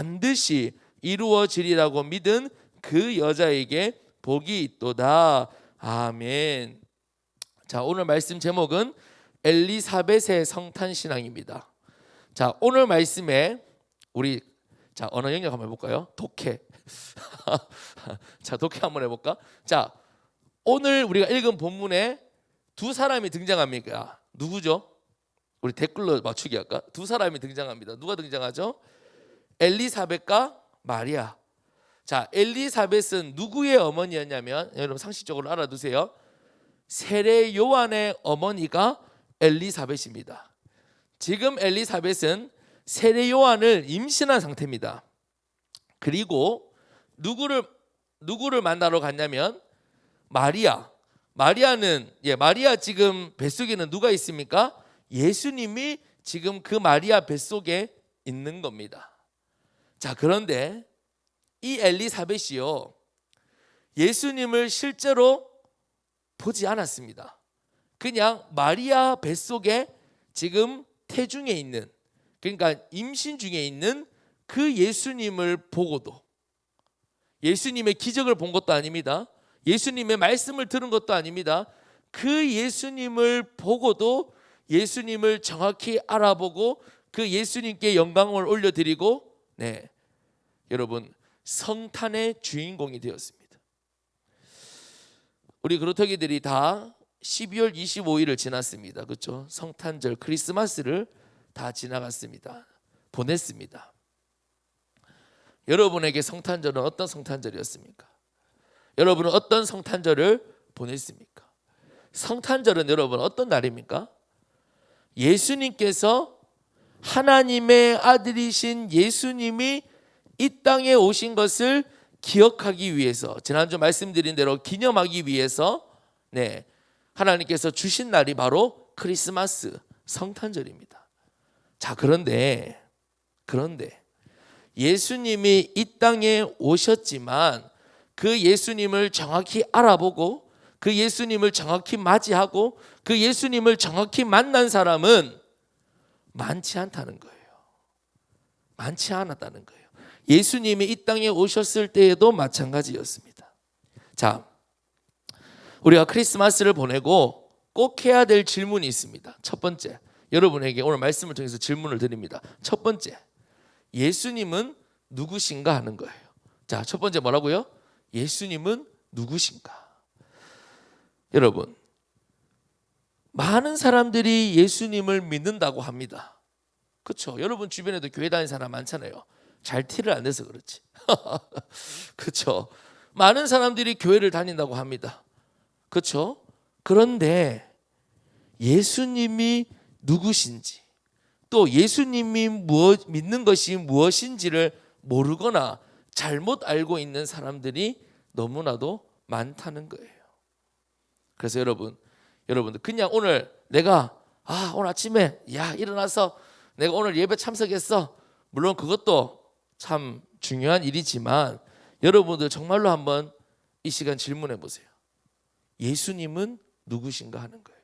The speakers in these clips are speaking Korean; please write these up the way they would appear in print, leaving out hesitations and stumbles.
반드시 이루어지리라고 믿은 그 여자에게 복이 있도다. 아멘. 자, 오늘 말씀 제목은 엘리사벳의 성탄 신앙입니다. 자, 오늘 말씀에 우리 언어 영역 한번 해볼까요? 독해. 자, 독해 한번 해볼까? 자, 오늘 우리가 읽은 본문에 두 사람이 등장합니까? 누구죠? 우리 댓글로 맞추기 할까? 두 사람이 등장합니다. 누가 등장하죠? 엘리사벳과 마리아. 자, 엘리사벳은 누구의 어머니였냐면, 여러분 상식적으로 알아두세요. 세례 요한의 어머니가 엘리사벳입니다. 지금 엘리사벳은 세례 요한을 임신한 상태입니다. 그리고 누구를 만나러 갔냐면 마리아 지금 뱃속에는 누가 있습니까? 예수님이 지금 그 마리아 뱃속에 있는 겁니다. 자, 그런데 이 엘리사벳이요, 예수님을 실제로 보지 않았습니다. 그냥 마리아 뱃속에 지금 태중에 있는, 그러니까 임신 중에 있는 그 예수님을 보고도, 예수님의 기적을 본 것도 아닙니다. 예수님의 말씀을 들은 것도 아닙니다. 그 예수님을 보고도 예수님을 정확히 알아보고 그 예수님께 영광을 올려드리고, 여러분, 성탄의 주인공이 되었습니다. 우리 그루터기들이 다 12월 25일을 지났습니다. 그렇죠? 성탄절, 크리스마스를 다 지나갔습니다. 보냈습니다. 여러분에게 성탄절은 어떤 성탄절이었습니까? 여러분은 어떤 성탄절을 보냈습니까? 성탄절은 여러분 어떤 날입니까? 예수님께서, 하나님의 아들이신 예수님이 이 땅에 오신 것을 기억하기 위해서, 지난주 말씀드린 대로 기념하기 위해서 하나님께서 주신 날이 바로 크리스마스, 성탄절입니다. 자, 그런데 예수님이 이 땅에 오셨지만 그 예수님을 정확히 알아보고 그 예수님을 정확히 맞이하고 그 예수님을 정확히 만난 사람은 많지 않다는 거예요. 많지 않았다는 거예요. 예수님이 이 땅에 오셨을 때에도 마찬가지였습니다. 자, 우리가 크리스마스를 보내고 꼭 해야 될 질문이 있습니다. 첫 번째, 여러분에게 오늘 말씀을 통해서 질문을 드립니다. 첫 번째, 예수님은 누구신가 하는 거예요. 자, 첫 번째 뭐라고요? 예수님은 누구신가? 여러분, 많은 사람들이 예수님을 믿는다고 합니다. 그렇죠? 여러분 주변에도 교회 다니는 사람 많잖아요. 잘 티를 안 내서 그렇지. 그렇죠? 많은 사람들이 교회를 다닌다고 합니다. 그렇죠? 그런데 예수님이 누구신지, 또 예수님이 믿는 것이 무엇인지를 모르거나 잘못 알고 있는 사람들이 너무나도 많다는 거예요. 그래서 여러분들 그냥 오늘 내가 오늘 아침에 일어나서 내가 오늘 예배 참석했어. 물론 그것도 참 중요한 일이지만 여러분들 정말로 한번 이 시간 질문해 보세요. 예수님은 누구신가 하는 거예요.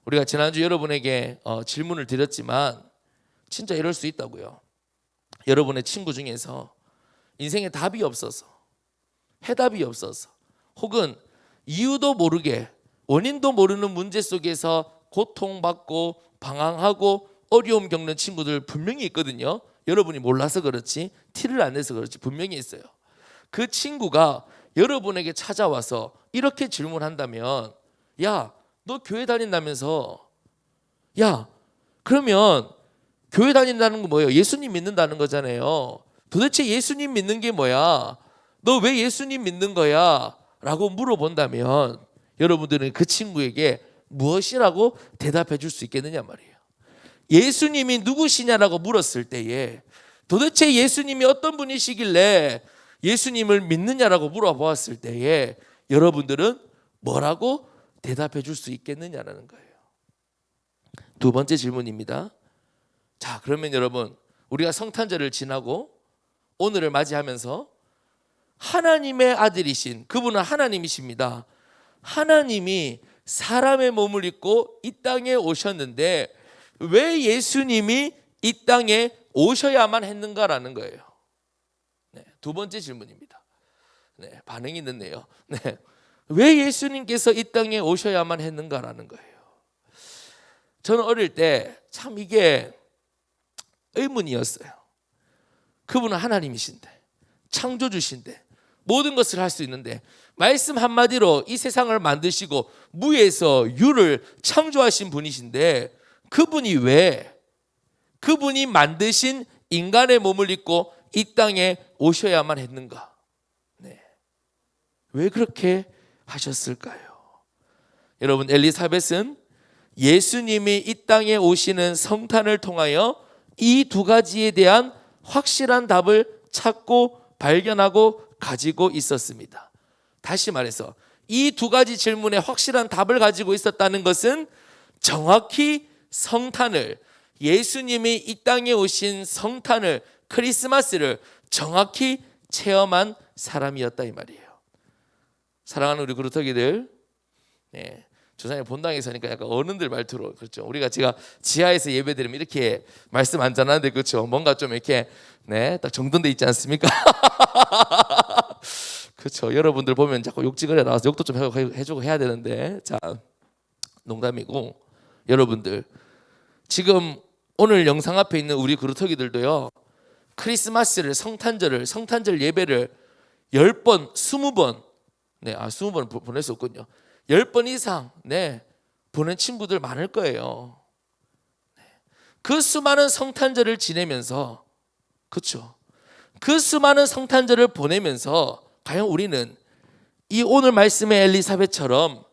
우리가 지난주 여러분에게 질문을 드렸지만 진짜 이럴 수 있다고요. 여러분의 친구 중에서 인생에 답이 없어서, 해답이 없어서, 혹은 이유도 모르게 원인도 모르는 문제 속에서 고통받고 방황하고 어려움 겪는 친구들 분명히 있거든요. 여러분이 몰라서 그렇지, 티를 안 내서 그렇지 분명히 있어요. 그 친구가 여러분에게 찾아와서 이렇게 질문한다면, 너 교회 다닌다면서, 그러면 교회 다닌다는 거 뭐예요? 예수님 믿는다는 거잖아요. 도대체 예수님 믿는 게 뭐야? 너 왜 예수님 믿는 거야? 라고 물어본다면 여러분들은 그 친구에게 무엇이라고 대답해 줄 수 있겠느냐 말이에요. 예수님이 누구시냐라고 물었을 때에 도대체 예수님이 어떤 분이시길래 예수님을 믿느냐라고 물어보았을 때에 여러분들은 뭐라고 대답해 줄 수 있겠느냐라는 거예요. 두 번째 질문입니다. 자, 그러면 여러분, 우리가 성탄절을 지나고 오늘을 맞이하면서 하나님의 아들이신 그분은 하나님이십니다. 하나님이 사람의 몸을 입고 이 땅에 오셨는데 왜 예수님이 이 땅에 오셔야만 했는가라는 거예요. 네, 두 번째 질문입니다. 네, 반응이 늦네요. 네, 왜 예수님께서 이 땅에 오셔야만 했는가라는 거예요. 저는 어릴 때 참 이게 의문이었어요. 그분은 하나님이신데, 창조주신데, 모든 것을 할 수 있는데, 말씀 한마디로 이 세상을 만드시고 무에서 유를 창조하신 분이신데, 그분이 만드신 인간의 몸을 입고 이 땅에 오셔야만 했는가? 네. 왜 그렇게 하셨을까요? 여러분, 엘리사벳은 예수님이 이 땅에 오시는 성탄을 통하여 이 두 가지에 대한 확실한 답을 찾고 발견하고 가지고 있었습니다. 다시 말해서 이 두 가지 질문에 확실한 답을 가지고 있었다는 것은 정확히 성탄을, 예수님이 이 땅에 오신 성탄을, 크리스마스를 정확히 체험한 사람이었다 이 말이에요. 사랑하는 우리 그루터기들, 네, 조상님 본당에 서니까 약간 어른들 말투로, 그렇죠. 우리가 제가 지하에서 예배드리면 이렇게 말씀 안 전하는데, 그렇죠. 뭔가 좀 이렇게 네, 딱 정돈돼 있지 않습니까? 그렇죠. 여러분들 보면 자꾸 욕지거리 나와서 욕도 좀 해주고 해야 되는데, 자, 농담이고, 여러분들 지금 오늘 영상 앞에 있는 우리 그루터기들도요, 크리스마스를, 성탄절 예배를 10번, 20번, 네, 20번 보낼 수 없군요. 10번 이상 네, 보낸 친구들 많을 거예요. 그 수많은 성탄절을 지내면서, 그렇죠. 그 수많은 성탄절을 보내면서 과연 우리는 이 오늘 말씀의 엘리사벳처럼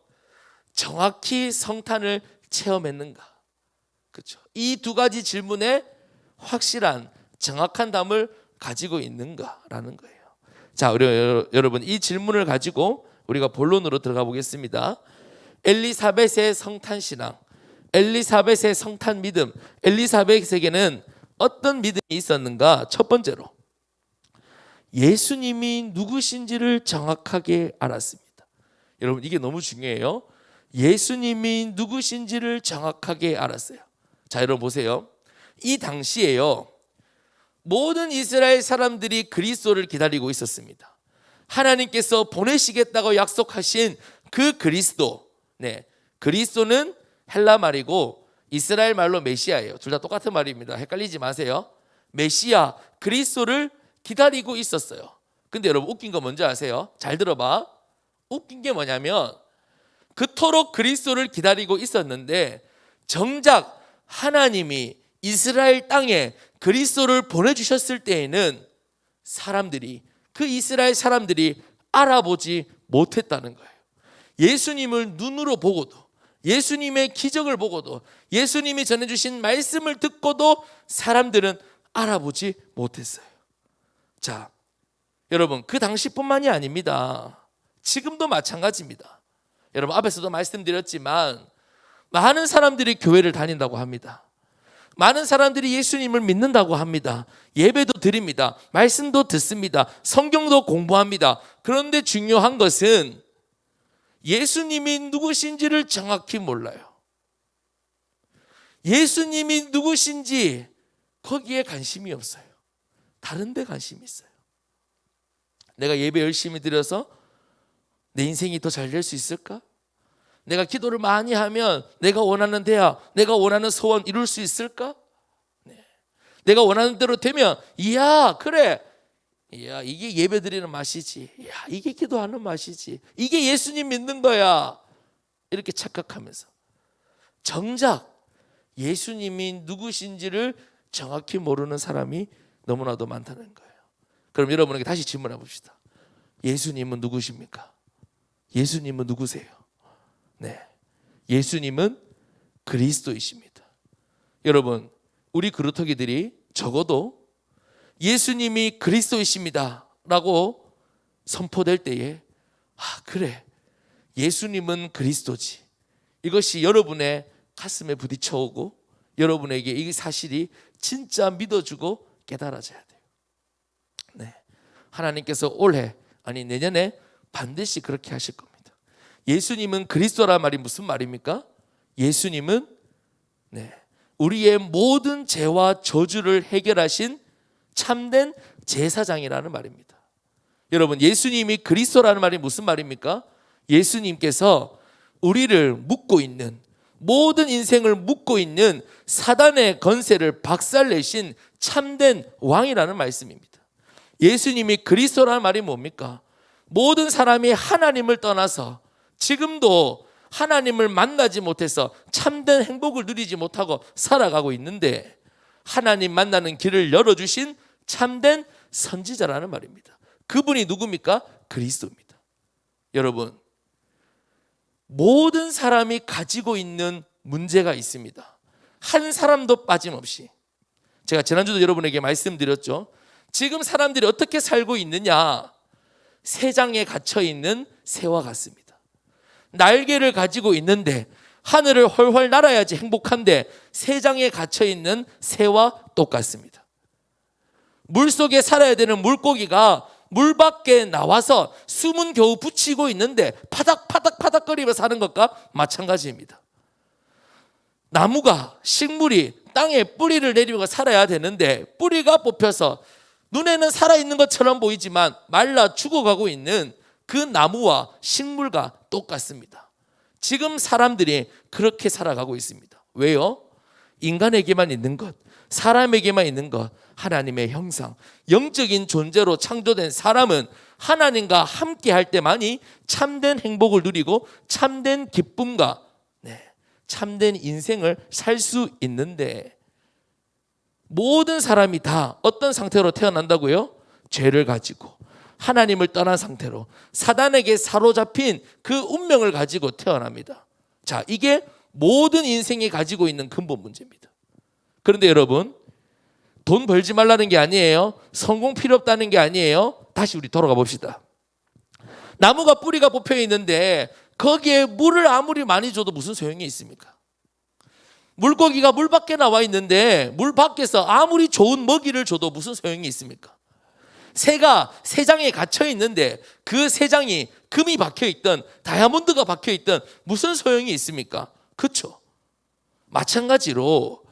정확히 성탄을 체험했는가? 그렇죠. 이 두 가지 질문에 확실한 정확한 답을 가지고 있는가라는 거예요. 자, 우리 여러분, 이 질문을 가지고 우리가 본론으로 들어가 보겠습니다. 엘리사벳의 성탄 신앙, 엘리사벳의 성탄 믿음, 엘리사벳에게는 어떤 믿음이 있었는가? 첫 번째로 예수님이 누구신지를 정확하게 알았습니다. 여러분, 이게 너무 중요해요. 예수님이 누구신지를 정확하게 알았어요. 자, 여러분 보세요. 이 당시에요, 모든 이스라엘 사람들이 그리스도를 기다리고 있었습니다. 하나님께서 보내시겠다고 약속하신 그 그리스도, 네, 그리스도는 헬라 말이고 이스라엘 말로 메시아예요. 둘 다 똑같은 말입니다. 헷갈리지 마세요. 메시아, 그리스도를 기다리고 있었어요. 근데 여러분, 웃긴 거 뭔지 아세요? 잘 들어봐. 웃긴 게 뭐냐면, 그토록 그리스도를 기다리고 있었는데 정작 하나님이 이스라엘 땅에 그리스도를 보내주셨을 때에는 그 이스라엘 사람들이 알아보지 못했다는 거예요. 예수님을 눈으로 보고도, 예수님의 기적을 보고도, 예수님이 전해주신 말씀을 듣고도 사람들은 알아보지 못했어요. 자, 여러분, 그 당시뿐만이 아닙니다. 지금도 마찬가지입니다. 여러분, 앞에서도 말씀드렸지만 많은 사람들이 교회를 다닌다고 합니다. 많은 사람들이 예수님을 믿는다고 합니다. 예배도 드립니다. 말씀도 듣습니다. 성경도 공부합니다. 그런데 중요한 것은 예수님이 누구신지를 정확히 몰라요. 예수님이 누구신지 거기에 관심이 없어요. 다른 데 관심이 있어요. 내가 예배 열심히 드려서 내 인생이 더 잘 될 수 있을까? 내가 기도를 많이 하면 내가 원하는 대학, 내가 원하는 소원 이룰 수 있을까? 네. 내가 원하는 대로 되면, 이야, 그래, 이야, 이게 예배 드리는 맛이지, 이야, 이게 기도하는 맛이지, 이게 예수님 믿는 거야, 이렇게 착각하면서 정작 예수님이 누구신지를 정확히 모르는 사람이 너무나도 많다는 거예요. 그럼 여러분에게 다시 질문해 봅시다. 예수님은 누구십니까? 예수님은 누구세요? 네, 예수님은 그리스도이십니다. 여러분, 우리 그루터기들이 적어도 예수님이 그리스도이십니다 라고 선포될 때에, 아, 그래, 예수님은 그리스도지, 이것이 여러분의 가슴에 부딪혀오고 여러분에게 이 사실이 진짜 믿어주고 깨달아져야 돼요. 네, 하나님께서 올해, 아니 내년에 반드시 그렇게 하실 겁니다. 예수님은 그리스도란 말이 무슨 말입니까? 예수님은, 네, 우리의 모든 죄와 저주를 해결하신 참된 제사장이라는 말입니다. 여러분, 예수님이 그리스도라는 말이 무슨 말입니까? 예수님께서 우리를 묶고 있는, 모든 인생을 묶고 있는 사단의 건세를 박살내신 참된 왕이라는 말씀입니다. 예수님이 그리스도라는 말이 뭡니까? 모든 사람이 하나님을 떠나서 지금도 하나님을 만나지 못해서 참된 행복을 누리지 못하고 살아가고 있는데, 하나님 만나는 길을 열어주신 참된 선지자라는 말입니다. 그분이 누굽니까? 그리스도입니다. 여러분, 모든 사람이 가지고 있는 문제가 있습니다. 한 사람도 빠짐없이. 제가 지난주도 여러분에게 말씀드렸죠. 지금 사람들이 어떻게 살고 있느냐? 새장에 갇혀 있는 새와 같습니다. 날개를 가지고 있는데 하늘을 훨훨 날아야지 행복한데 새장에 갇혀 있는 새와 똑같습니다. 물속에 살아야 되는 물고기가 물 밖에 나와서 숨은 겨우 붙이고 있는데 파닥파닥파닥거리며 사는 것과 마찬가지입니다. 나무가, 식물이 땅에 뿌리를 내리고 살아야 되는데 뿌리가 뽑혀서 눈에는 살아있는 것처럼 보이지만 말라 죽어가고 있는 그 나무와 식물과 똑같습니다. 지금 사람들이 그렇게 살아가고 있습니다. 왜요? 인간에게만 있는 것, 사람에게만 있는 것, 하나님의 형상, 영적인 존재로 창조된 사람은 하나님과 함께 할 때만이 참된 행복을 누리고 참된 기쁨과 참된 인생을 살 수 있는데, 모든 사람이 다 어떤 상태로 태어난다고요? 죄를 가지고 하나님을 떠난 상태로 사단에게 사로잡힌 그 운명을 가지고 태어납니다. 자, 이게 모든 인생이 가지고 있는 근본 문제입니다. 그런데 여러분, 돈 벌지 말라는 게 아니에요. 성공 필요 없다는 게 아니에요. 다시 우리 돌아가 봅시다. 나무가 뿌리가 뽑혀 있는데 거기에 물을 아무리 많이 줘도 무슨 소용이 있습니까? 물고기가 물 밖에 나와 있는데 물 밖에서 아무리 좋은 먹이를 줘도 무슨 소용이 있습니까? 새가 새장에 갇혀 있는데 그 새장이 금이 박혀 있든 다이아몬드가 박혀 있든 무슨 소용이 있습니까? 그렇죠? 마찬가지로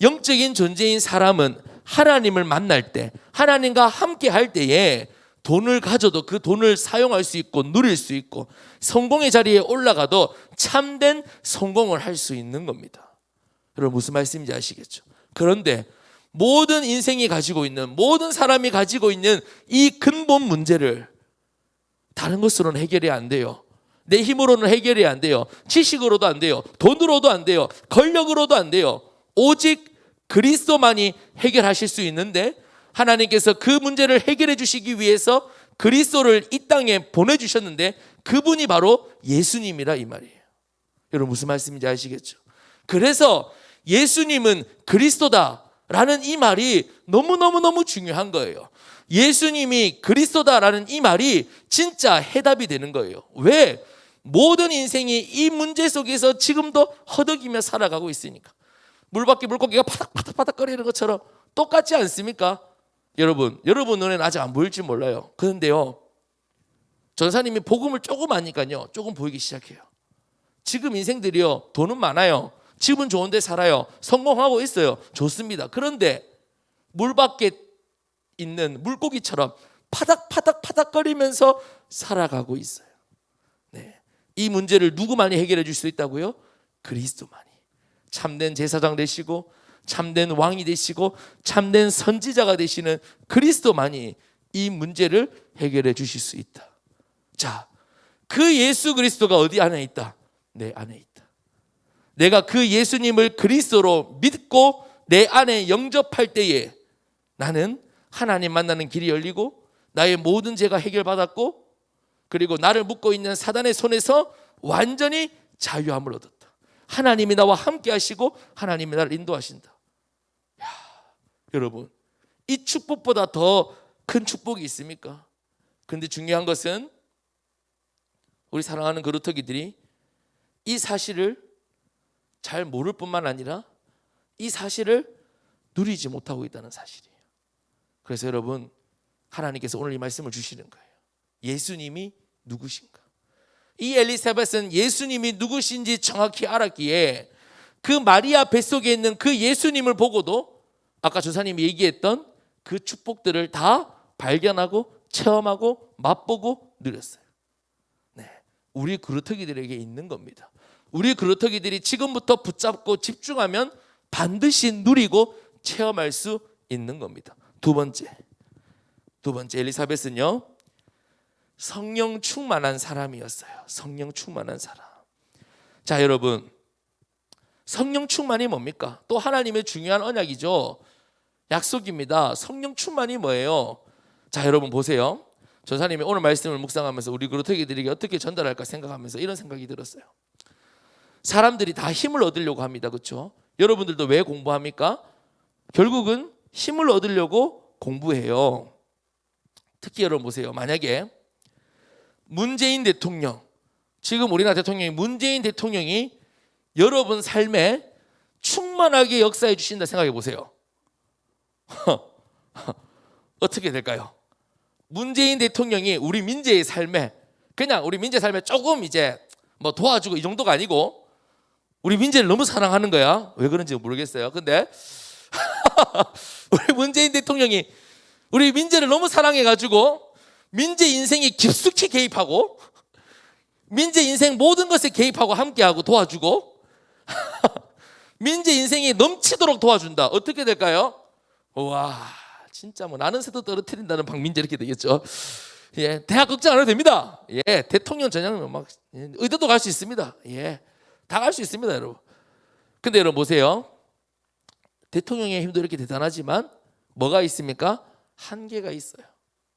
영적인 존재인 사람은 하나님을 만날 때, 하나님과 함께 할 때에 돈을 가져도 그 돈을 사용할 수 있고 누릴 수 있고 성공의 자리에 올라가도 참된 성공을 할 수 있는 겁니다. 여러분, 무슨 말씀인지 아시겠죠? 그런데 모든 인생이 가지고 있는, 모든 사람이 가지고 있는 이 근본 문제를 다른 것으로는 해결이 안 돼요. 내 힘으로는 해결이 안 돼요. 지식으로도 안 돼요. 돈으로도 안 돼요. 권력으로도 안 돼요. 오직 그리스도만이 해결하실 수 있는데, 하나님께서 그 문제를 해결해 주시기 위해서 그리스도를 이 땅에 보내주셨는데 그분이 바로 예수님이라 이 말이에요. 여러분, 무슨 말씀인지 아시겠죠? 그래서 예수님은 그리스도다라는 이 말이 너무너무너무 중요한 거예요. 예수님이 그리스도다라는 이 말이 진짜 해답이 되는 거예요. 왜? 모든 인생이 이 문제 속에서 지금도 허덕이며 살아가고 있으니까. 물밖에 물고기가 파닥파닥파닥거리는 것처럼 똑같지 않습니까? 여러분 눈에는 아직 안 보일지 몰라요. 그런데요, 전사님이 복음을 조금 아니까요, 조금 보이기 시작해요. 지금 인생들이요, 돈은 많아요. 집은 좋은데 살아요. 성공하고 있어요. 좋습니다. 그런데 물 밖에 있는 물고기처럼 파닥파닥파닥거리면서 살아가고 있어요. 네. 이 문제를 누구만이 해결해 줄 수 있다고요? 그리스도만이. 참된 제사장 되시고 참된 왕이 되시고 참된 선지자가 되시는 그리스도만이 이 문제를 해결해 주실 수 있다. 자, 그 예수 그리스도가 어디 안에 있다? 내 안에 있다. 내가 그 예수님을 그리스도로 믿고 내 안에 영접할 때에 나는 하나님 만나는 길이 열리고 나의 모든 죄가 해결받았고, 그리고 나를 묶고 있는 사단의 손에서 완전히 자유함을 얻었다. 하나님이 나와 함께 하시고 하나님이 나를 인도하신다. 야, 여러분, 이 축복보다 더 큰 축복이 있습니까? 그런데 중요한 것은 우리 사랑하는 그루터기들이 이 사실을 잘 모를 뿐만 아니라 이 사실을 누리지 못하고 있다는 사실이에요. 그래서 여러분, 하나님께서 오늘 이 말씀을 주시는 거예요. 예수님이 누구신가? 이 엘리사벳은 예수님이 누구신지 정확히 알았기에 그 마리아 뱃속에 있는 그 예수님을 보고도 아까 조사님이 얘기했던 그 축복들을 다 발견하고 체험하고 맛보고 누렸어요. 네, 우리 그루터기들에게 있는 겁니다. 우리 그루터기들이 지금부터 붙잡고 집중하면 반드시 누리고 체험할 수 있는 겁니다. 두 번째 엘리사벳은요, 성령 충만한 사람이었어요. 성령 충만한 사람. 자, 여러분, 성령 충만이 뭡니까? 또 하나님의 중요한 언약이죠. 약속입니다. 성령 충만이 뭐예요? 자, 여러분 보세요. 전사님이 오늘 말씀을 묵상하면서 우리 그루터기들에게 어떻게 전달할까 생각하면서 이런 생각이 들었어요. 사람들이 다 힘을 얻으려고 합니다. 그렇죠? 여러분들도 왜 공부합니까? 결국은 힘을 얻으려고 공부해요. 특히 여러분 보세요. 만약에 문재인 대통령, 지금 우리나라 대통령이 문재인 대통령이 여러분 삶에 충만하게 역사해 주신다 생각해 보세요. 어떻게 될까요? 문재인 대통령이 우리 민재의 삶에, 그냥 우리 민재 삶에 조금 이제 뭐 도와주고 이 정도가 아니고 우리 민재를 너무 사랑하는 거야. 왜 그런지 모르겠어요. 근데 우리 문재인 대통령이 우리 민재를 너무 사랑해가지고 민재 인생에 깊숙이 개입하고 민재 인생 모든 것에 개입하고 함께하고 도와주고 민재 인생이 넘치도록 도와준다. 어떻게 될까요? 와, 진짜 뭐 나는 새도 떨어뜨린다는 박민재 이렇게 되겠죠. 예, 대학 걱정 안 해도 됩니다. 예, 대통령 전향은 막 의대도 갈 수 있습니다. 예, 다 갈 수 있습니다, 여러분. 근데 여러분 보세요. 대통령의 힘도 이렇게 대단하지만 뭐가 있습니까? 한계가 있어요.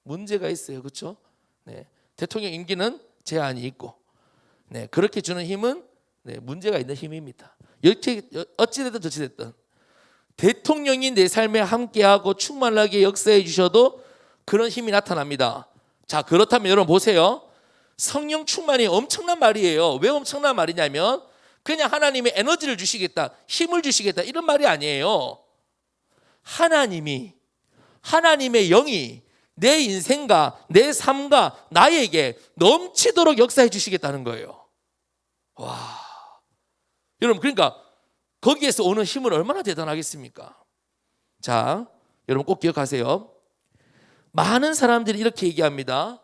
문제가 있어요. 그렇죠? 네, 대통령 임기는 제한이 있고, 네, 그렇게 주는 힘은 네, 문제가 있는 힘입니다. 이렇게 어찌됐든 저찌됐든 대통령이 내 삶에 함께하고 충만하게 역사해 주셔도 그런 힘이 나타납니다. 자, 그렇다면 여러분 보세요. 성령 충만이 엄청난 말이에요. 왜 엄청난 말이냐면 그냥 하나님의 에너지를 주시겠다, 힘을 주시겠다 이런 말이 아니에요. 하나님의 영이 내 인생과 내 삶과 나에게 넘치도록 역사해 주시겠다는 거예요. 와, 여러분, 그러니까 거기에서 오는 힘은 얼마나 대단하겠습니까? 자, 여러분 꼭 기억하세요. 많은 사람들이 이렇게 얘기합니다.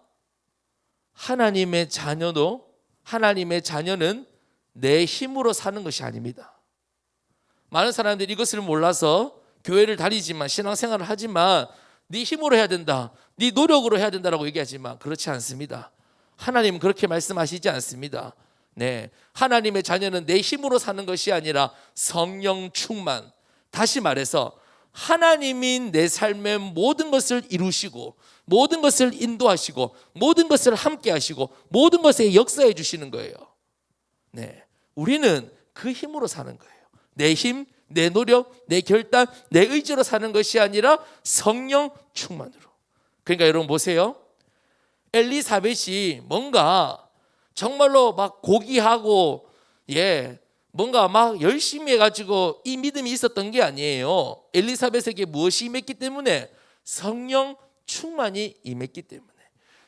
하나님의 자녀는 내 힘으로 사는 것이 아닙니다. 많은 사람들이 이것을 몰라서 교회를 다니지만 신앙생활을 하지만 네 힘으로 해야 된다, 네 노력으로 해야 된다라고 얘기하지만 그렇지 않습니다. 하나님은 그렇게 말씀하시지 않습니다. 네, 하나님의 자녀는 내 힘으로 사는 것이 아니라 성령 충만. 다시 말해서 하나님이 내 삶의 모든 것을 이루시고 모든 것을 인도하시고 모든 것을 함께 하시고 모든 것에 역사해 주시는 거예요. 네, 우리는 그 힘으로 사는 거예요. 내 힘, 내 노력, 내 결단, 내 의지로 사는 것이 아니라 성령 충만으로. 그러니까 여러분 보세요. 엘리사벳이 뭔가 정말로 막 고귀하고 뭔가 막 열심히 해가지고 이 믿음이 있었던 게 아니에요. 엘리사벳에게 무엇이 임했기 때문에? 성령 충만이 임했기 때문에,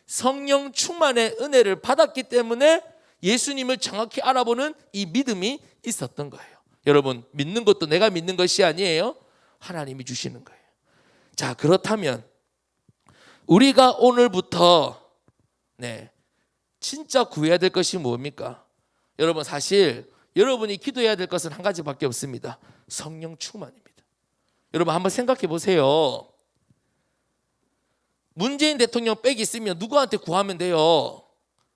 성령 충만의 은혜를 받았기 때문에 예수님을 정확히 알아보는 이 믿음이 있었던 거예요. 여러분, 믿는 것도 내가 믿는 것이 아니에요. 하나님이 주시는 거예요. 자, 그렇다면 우리가 오늘부터 진짜 구해야 될 것이 뭡니까? 여러분, 사실 여러분이 기도해야 될 것은 한 가지밖에 없습니다. 성령 충만입니다. 여러분 한번 생각해 보세요. 문재인 대통령 빽이 있으면 누구한테 구하면 돼요?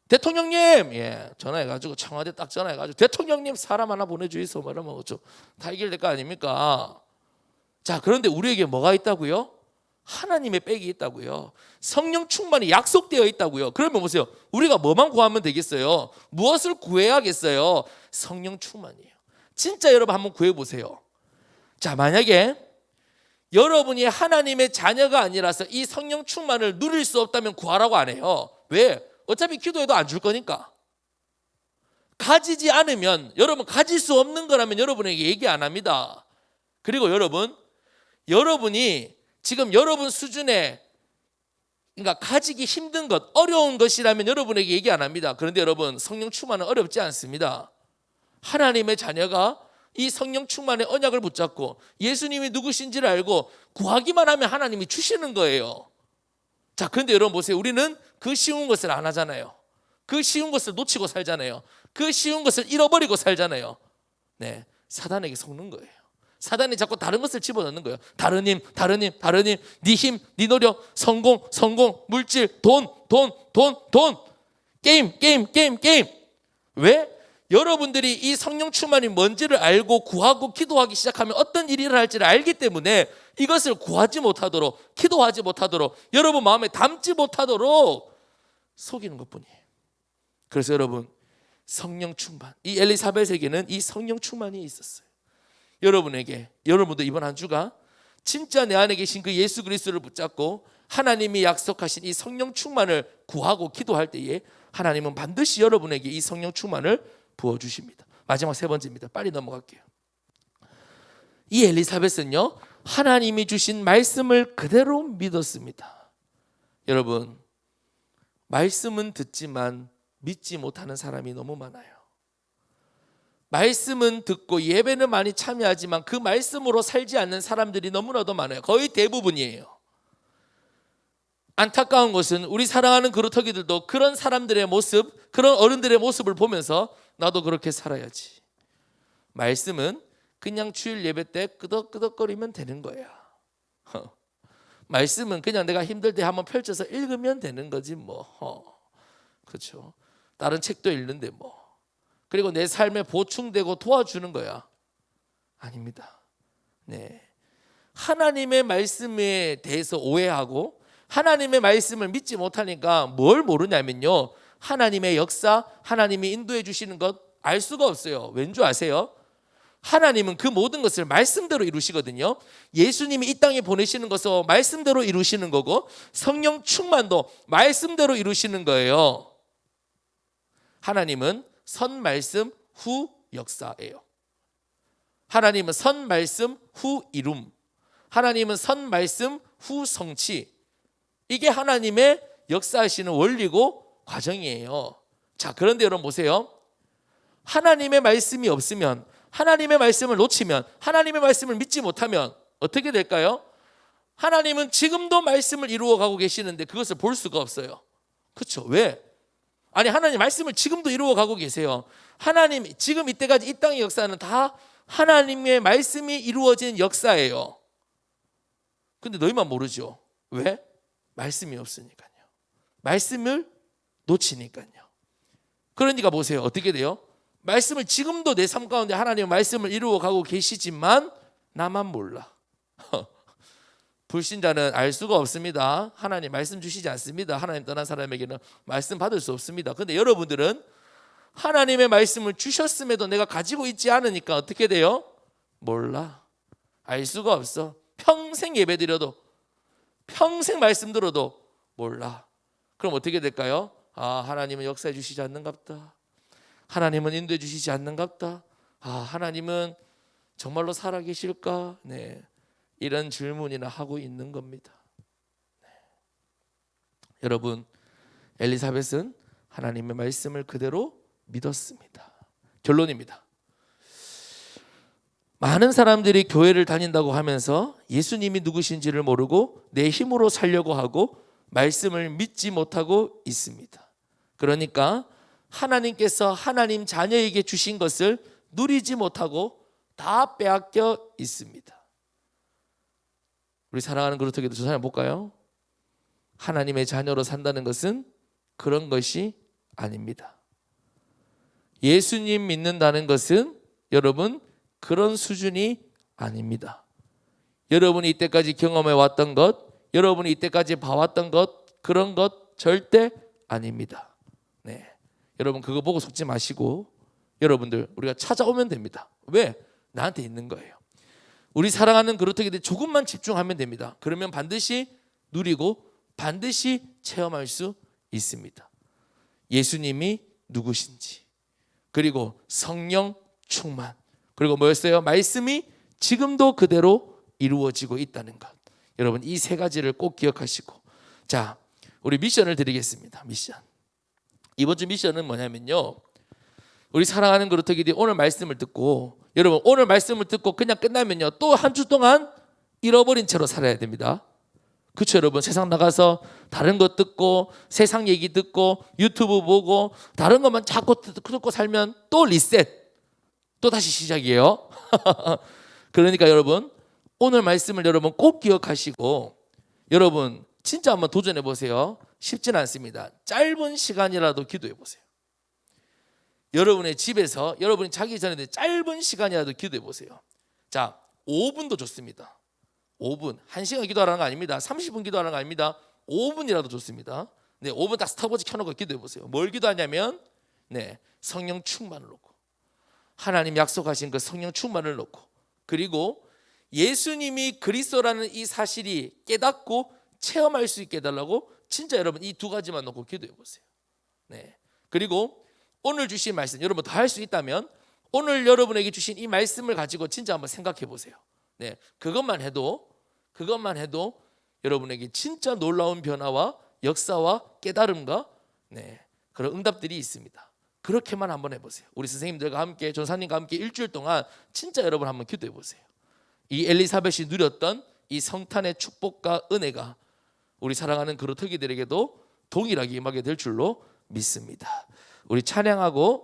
대통령님, 전화해가지고 청와대 딱 전화해가지고 대통령님 사람 하나 보내주이소 말하면 다 해결될 거 아닙니까? 자, 그런데 우리에게 뭐가 있다고요? 하나님의 빽이 있다고요. 성령 충만이 약속되어 있다고요. 그러면 보세요. 우리가 뭐만 구하면 되겠어요? 무엇을 구해야겠어요? 성령 충만이에요. 진짜 여러분 한번 구해보세요. 자, 만약에 여러분이 하나님의 자녀가 아니라서 이 성령 충만을 누릴 수 없다면 구하라고 안 해요. 왜? 어차피 기도해도 안 줄 거니까. 가지지 않으면, 여러분 가질 수 없는 거라면 여러분에게 얘기 안 합니다. 그리고 여러분이 지금 여러분 수준에, 그러니까 가지기 힘든 것, 어려운 것이라면 여러분에게 얘기 안 합니다. 그런데 여러분, 성령 충만은 어렵지 않습니다. 하나님의 자녀가 이 성령 충만의 언약을 붙잡고 예수님이 누구신지를 알고 구하기만 하면 하나님이 주시는 거예요. 자, 그런데 여러분 보세요. 우리는 그 쉬운 것을 안 하잖아요. 그 쉬운 것을 놓치고 살잖아요. 그 쉬운 것을 잃어버리고 살잖아요. 네, 사단에게 속는 거예요. 사단이 자꾸 다른 것을 집어넣는 거예요. 다른 힘, 네 힘, 네 노력, 성공, 물질, 돈, 게임. 왜? 여러분들이 이 성령 충만이 뭔지를 알고 구하고 기도하기 시작하면 어떤 일이 일어날지를 알기 때문에 이것을 구하지 못하도록, 기도하지 못하도록, 여러분 마음에 담지 못하도록 속이는 것뿐이에요. 그래서 여러분, 성령 충만, 이 엘리사벳에게는 이 성령 충만이 있었어요. 여러분도 이번 한 주가 진짜 내 안에 계신 그 예수 그리스도를 붙잡고 하나님이 약속하신 이 성령 충만을 구하고 기도할 때에 하나님은 반드시 여러분에게 이 성령 충만을 부어주십니다. 마지막 세 번째입니다. 빨리 넘어갈게요. 이 엘리사벳은요, 하나님이 주신 말씀을 그대로 믿었습니다. 여러분, 말씀은 듣지만 믿지 못하는 사람이 너무 많아요. 말씀은 듣고 예배는 많이 참여하지만 그 말씀으로 살지 않는 사람들이 너무나도 많아요. 거의 대부분이에요. 안타까운 것은 우리 사랑하는 그루터기들도 그런 사람들의 모습, 그런 어른들의 모습을 보면서 나도 그렇게 살아야지. 말씀은 그냥 주일 예배 때 끄덕끄덕거리면 되는 거야. 말씀은 그냥 내가 힘들 때 한번 펼쳐서 읽으면 되는 거지 뭐. 그렇죠. 다른 책도 읽는데 뭐. 그리고 내 삶에 보충되고 도와주는 거야. 아닙니다. 네. 하나님의 말씀에 대해서 오해하고 하나님의 말씀을 믿지 못하니까 뭘 모르냐면요, 하나님의 역사, 하나님이 인도해 주시는 것 알 수가 없어요. 왠 줄 아세요? 하나님은 그 모든 것을 말씀대로 이루시거든요. 예수님이 이 땅에 보내시는 것도 말씀대로 이루시는 거고 성령 충만도 말씀대로 이루시는 거예요. 하나님은 선 말씀 후 역사예요. 하나님은 선 말씀 후 이룸, 하나님은 선 말씀 후 성취. 이게 하나님의 역사하시는 원리고 과정이에요. 자, 그런데 여러분 보세요. 하나님의 말씀이 없으면, 하나님의 말씀을 놓치면, 하나님의 말씀을 믿지 못하면 어떻게 될까요? 하나님은 지금도 말씀을 이루어가고 계시는데 그것을 볼 수가 없어요. 그렇죠? 왜? 아니, 하나님 말씀을 지금도 이루어가고 계세요. 하나님 지금 이때까지 이 땅의 역사는 다 하나님의 말씀이 이루어진 역사예요. 근데 너희만 모르죠. 왜? 말씀이 없으니까요. 말씀을 놓치니까요. 그러니까 보세요. 어떻게 돼요? 말씀을 지금도 내 삶 가운데 하나님의 말씀을 이루어가고 계시지만 나만 몰라. 불신자는 알 수가 없습니다. 하나님 말씀 주시지 않습니다. 하나님 떠난 사람에게는 말씀 받을 수 없습니다. 근데 여러분들은 하나님의 말씀을 주셨음에도 내가 가지고 있지 않으니까 어떻게 돼요? 몰라. 알 수가 없어. 평생 예배 드려도, 평생 말씀 들어도 몰라. 그럼 어떻게 될까요? 아, 하나님은 역사해 주시지 않는갑다. 하나님은 인도해 주시지 않는갑다. 아, 하나님은 정말로 살아계실까? 네, 이런 질문이나 하고 있는 겁니다. 네. 여러분, 엘리사벳은 하나님의 말씀을 그대로 믿었습니다. 결론입니다. 많은 사람들이 교회를 다닌다고 하면서 예수님이 누구신지를 모르고 내 힘으로 살려고 하고 말씀을 믿지 못하고 있습니다. 그러니까 하나님께서 하나님 자녀에게 주신 것을 누리지 못하고 다 빼앗겨 있습니다. 우리 사랑하는 그루터기도 저 사람 볼까요? 하나님의 자녀로 산다는 것은 그런 것이 아닙니다. 예수님 믿는다는 것은 여러분 그런 수준이 아닙니다. 여러분이 이때까지 경험해 왔던 것, 여러분이 이때까지 봐왔던 것, 그런 것 절대 아닙니다. 네, 여러분 그거 보고 속지 마시고 여러분들 우리가 찾아오면 됩니다. 왜? 나한테 있는 거예요. 우리 사랑하는 그루터기들 조금만 집중하면 됩니다. 그러면 반드시 누리고 반드시 체험할 수 있습니다. 예수님이 누구신지, 그리고 성령 충만, 그리고 뭐였어요? 말씀이 지금도 그대로 이루어지고 있다는 것. 여러분 이 세 가지를 꼭 기억하시고, 자, 우리 미션을 드리겠습니다. 미션. 이번 주 미션은 뭐냐면요, 우리 사랑하는 그루터기들이 오늘 말씀을 듣고 여러분 오늘 말씀을 듣고 그냥 끝나면요 또 한 주 동안 잃어버린 채로 살아야 됩니다. 그렇죠 여러분? 세상 나가서 다른 것 듣고 세상 얘기 듣고 유튜브 보고 다른 것만 자꾸 듣고 살면 또 리셋, 또 다시 시작이에요. 그러니까 여러분 오늘 말씀을 여러분 꼭 기억하시고 여러분 진짜 한번 도전해 보세요. 쉽진 않습니다. 짧은 시간이라도 기도해 보세요. 여러분의 집에서 여러분이 자기 전에 짧은 시간이라도 기도해 보세요. 자, 5분도 좋습니다. 5분, 1시간 기도하라는 거 아닙니다. 30분 기도하라는 거 아닙니다. 5분이라도 좋습니다. 네, 5분 딱 스탑워치 켜놓고 기도해 보세요. 뭘 기도하냐면 네, 성령 충만을 놓고 하나님 약속하신 그 성령 충만을 놓고 그리고 예수님이 그리스도라는 이 사실이 깨닫고 체험할 수 있게 해달라고 진짜 여러분 이 두 가지만 놓고 기도해 보세요. 네, 그리고 오늘 주신 말씀 여러분 더 할 수 있다면 오늘 여러분에게 주신 이 말씀을 가지고 진짜 한번 생각해 보세요. 네, 그것만 해도 여러분에게 진짜 놀라운 변화와 역사와 깨달음과 네, 그런 응답들이 있습니다. 그렇게만 한번 해보세요. 우리 선생님들과 함께 전사님과 함께 일주일 동안 진짜 여러분 한번 기도해 보세요. 이 엘리사벳이 누렸던 이 성탄의 축복과 은혜가 우리 사랑하는 그루터기들에게도 동일하게 임하게 될 줄로 믿습니다. 우리 찬양하고